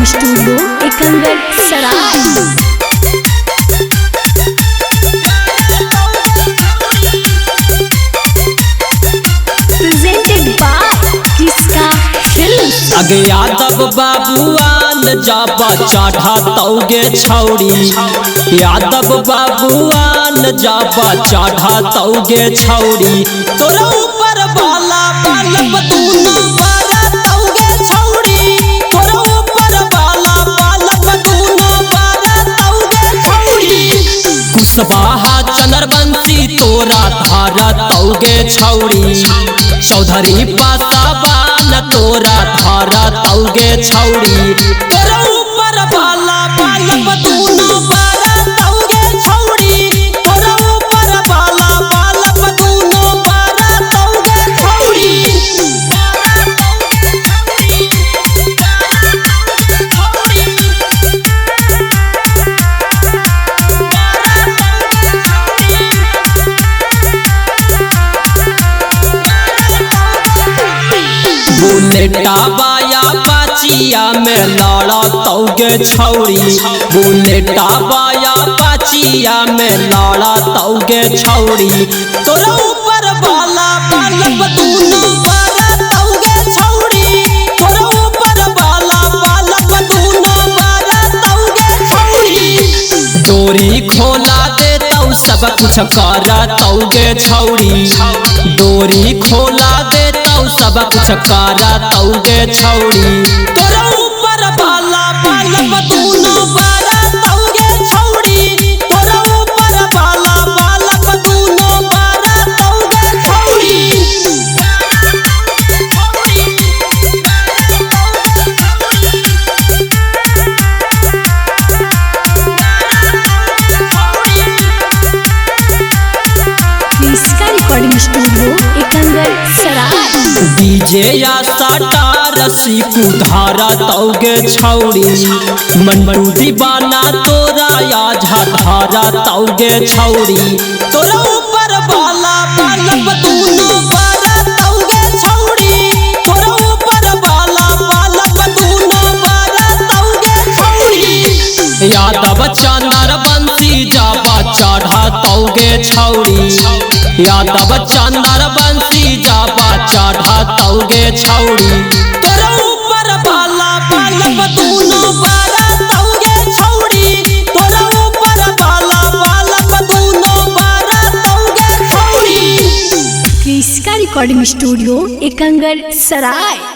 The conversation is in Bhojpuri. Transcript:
रिकॉर्डिंग स्टूडियो एकंगर सराय। प्रेजेंटेड बाय किसका फिल्म। अगे यादव बाबुआन जब चढ़ा तौगे छौड़ी, यादव बाबुआन जब चढ़ा तौगे छौड़ी, तोरा ऊपर बाला बालब दूनो बारा तौगे छौड़ी, तोरा ऊपर बाला बालब दूनो बारा तौगे छौड़ी। कुशवाहा चंद्रवंशी तोरा धारा तौगे छौड़ी, चौधरी पासावान तोरा धारा तौगे छौड़ी, तोरा ऊपर बाला बालब दूनो बारा तौगे छौड़ी, तोरा ऊपर बाला बालब दूनो बारा तौगे छौड़ी। बुलेटा बाया पाचिया में लड़ा तौगे छौड़ी, बुलेटा बाया पाचिया में लड़ा तौगे छौड़ी, तोरा ऊपर बाला बालब दूनो बारा तौगे छौड़ी, तोरा ऊपर बाला बालब दूनो बारा तौगे छौड़ी। डोरी खोला दे तौ सब कुछ कर तौगे छौड़ी, डोरी खोला दे तौ सब कुछ कर तौगे छौड़ी, तोरा ऊपर बाला बालब दूनो बारा तौगे छौड़ी, तोरा ऊपर बाला बालब दूनो बारा तौगे छौड़ी। किसका रिकॉर्डिंग स्टूडियो एकंगर सराय। डीजे या साटार सीकू धारा तौगे छौड़ी, मंटू दीवाना तोरा या धारा तौगे छौड़ी, तोरा ऊपर बाला बालब दूनो बारा तौगे छौड़ी, तोरा ऊपर बाला बालब दूनो बारा तौगे छौड़ी। यादव चंद्रवंशी जाबा चढ़ा तौगे छौड़ी, यादव चंद्रवंशी जाबा चढ़ा तौगे छौड़ी, तोरा ऊपर बाला बालब दूनो बारा तौगे छौड़ी, तोरा ऊपर बाला बालब दूनो बारा तौगे छौड़ी। किसका रिकॉर्डिंग स्टूडियो एकंगर सराय।